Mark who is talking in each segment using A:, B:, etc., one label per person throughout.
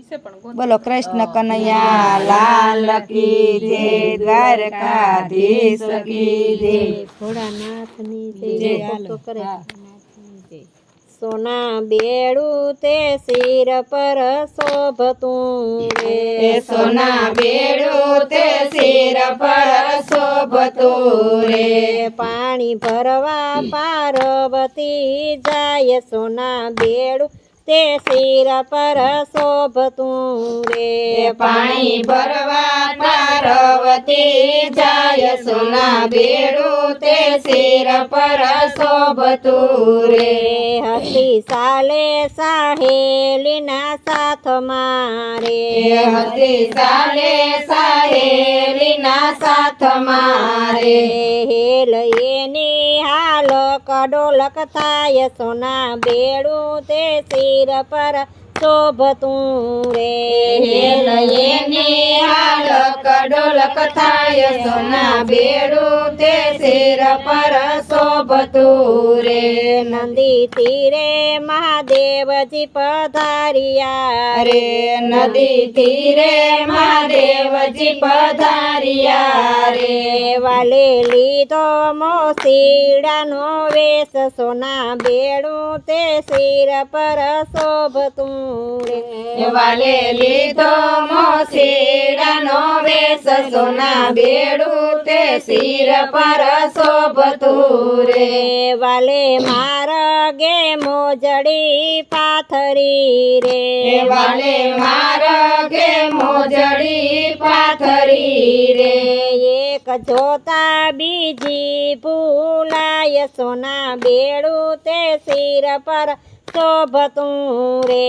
A: બોલો કૃષ્ણ કનૈયા લાલ કી જય, દ્વારકાધીશ કી જય,
B: ભોળાનાથની જય, ભક્તો કરે જય। સોના બેડું તે શિર પર શોભતું રે,
A: સોના બેડું તે શિર પર શોભતું રે,
B: પાણી ભરવા પાર્વતી જાય, સોના બેડું તે શિર પર શોભતું રે,
A: પાણી ભરવા પાર્વતી જાય, સોના બેડું તે શિર પર શોભતું રે,
B: હતી સાલે સાહેલીના સાથ મારે,
A: હતી સાલે સાહેલીના સાથ મારે,
B: હેલ એની હાલ કડોલક થાય, સોના બેડું તે શિર પર શોભતું રે,
A: હેલ એની હાલ કડોલક થાય, સોના બેડું તે શિર પર શોભતું રે,
B: નદી તીરે મહાદેવજી પધાર્યા
A: રે, નદી તીરે મહાદેવજી પધાર્યા રે,
B: વાલે લીધો મોસીડાનો વેશ, સોના બેડું તે શિર પર શોભતું રે,
A: વાલે લીધો મોસીડાનો વેશ, સોના બેડું તે શિર પર શોભતું રે,
B: વાલે મારગે મોજડી પાથરી રે,
A: વાલે મારગે મોજડી પાથરી રે,
B: એક જોતા બીજી ભૂલાય, સોના બેડું તે શિર પર શોભતું રે,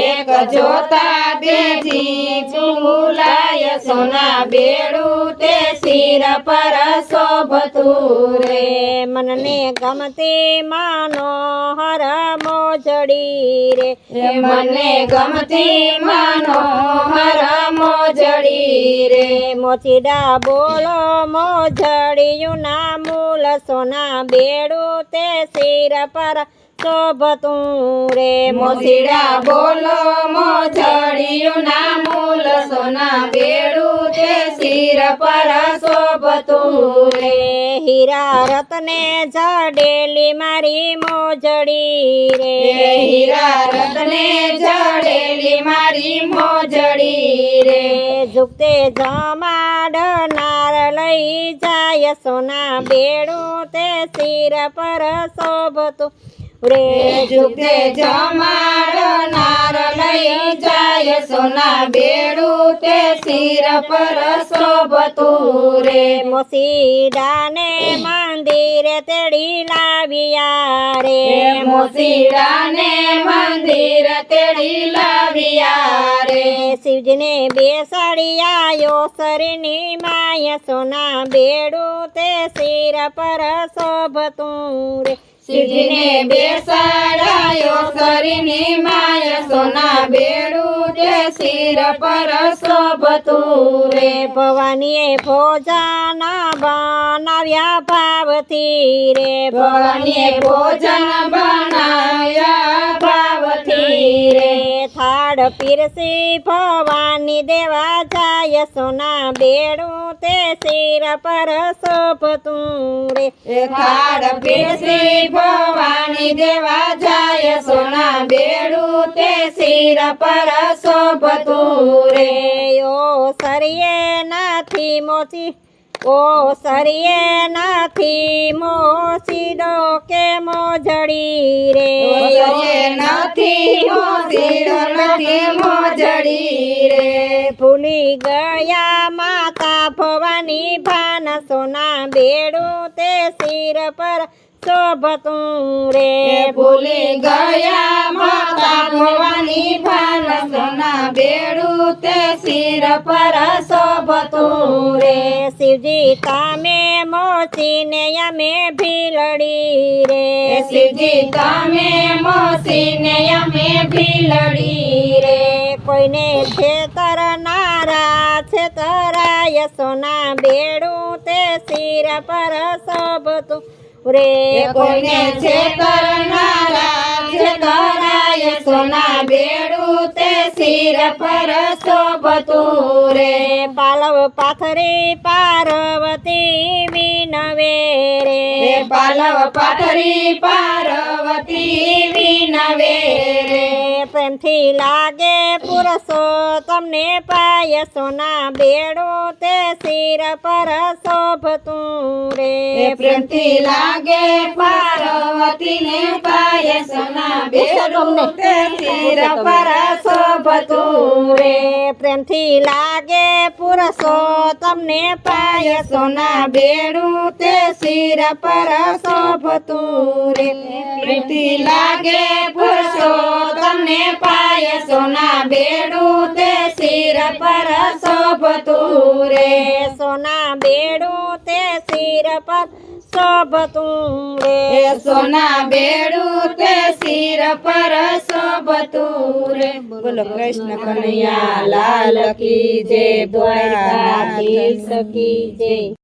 A: એક જોતા બીજી ભૂલાય, સોના બેડું તે શિર પર શોભતું રે,
B: મનને ગમતી મનોહર મોજડી રે,
A: મને ગમતી મનોહર મોજડી રે,
B: મોચીડા બોલો મોજડિયું ના મૂલ, સોના બેડું તે શિર પર શોભતું રે,
A: મોસીડા બોલો મોજડિયું ના મૂલ, સોના બેડું તે શિર પર શોભતું રે,
B: હીરા રતને જડેલી મારી મોજડી રે,
A: હીરા રતને જડેલી મારી મોજડી રે,
B: ઝુકતે જમાડનાર લઈ જાય, સોના બેડું તે શિર પર શોભતું રે,
A: ઝુકતે જમાડનાર લઈ જાય, સોના બેડું તે શિર પર શોભતું રે,
B: મોસીડાને મંદિરે તેડી લાવ્યા રે,
A: મોસીડાને મંદિર તેડી લાવ્યા રે,
B: શિવજીને બેસાડ્યા યોસરીની માય, સોના બેડું તે શિર પર શોભતું રે,
A: શિવજીને બેસાડાયો સરીની માય, સોના બેડું તે શિર પર શોભતું રે,
B: ભવાનીએ ભોજન બનાવ્યા ભાવથી રે,
A: ભવાનીએ ભોજન બનાવ્યા ભાવથી રે,
B: થાળ પીરસી ભવાની દેવા જાય, સોના બેડું તે શિર પર શોભતું રે,
A: થાળ પીરસી ભવાની દેવા જાય, સોના બેડું તે શિર પર શોભતું રે,
B: ઓ સરિયે નથી મોચી, ઓ સરિયે નથી મોસીડો કે મોજડી રે,
A: નથી મોસીડો નથી મોજડી રે,
B: ભૂલી ગયા માતા ભવાની ભાન, સોના બેડું તે શિર પર શોભતું રે,
A: ભૂલી ગયા માતા ભવાની ભાન, સોના બેડું તે શિર પર શોભતું રે,
B: શિવજી તમે મોચીને અમે ભીલડી રે,
A: શિવજી તમે મોસીને અમે ભીલડી રે,
B: કોઈને છેતરનારા છેતરાય, સોના બેડું તે શિર પર શોભતું રે,
A: કોઈને છેતરનારા જે કરાય સોના બેડું તે શિર પર શોભતું રે
B: પાલવ પાથરી પાર્વતી વિનવે રે
A: પાલવ પાથરી પાર્વતી વિનવે રે
B: પ્રેમથી લાગે પુરુષો તમને પાય સોના બેડું તે શિર પર શોભતું રે
A: પ્રેમથી લાગે પાર્વતીને પાય સોના બેડું તે શિર પર શોભતું રે
B: પ્રેમથી લાગે પુરુષો તમને પાય
A: સોના બેડું તે શિર પર શોભતું રે પ્રીતિ લાગે પુરુષો તમને પાય સોના બેડું તે શિર પર શોભતું રે
B: સોના બેડું તે શિર પર શોભતું રે
A: સોના બેડું તે શિર પર શોભતું રે બોલો કૃષ્ણ કનૈયા લાલ કી જય દ્વારકાધીશ
B: સખી જય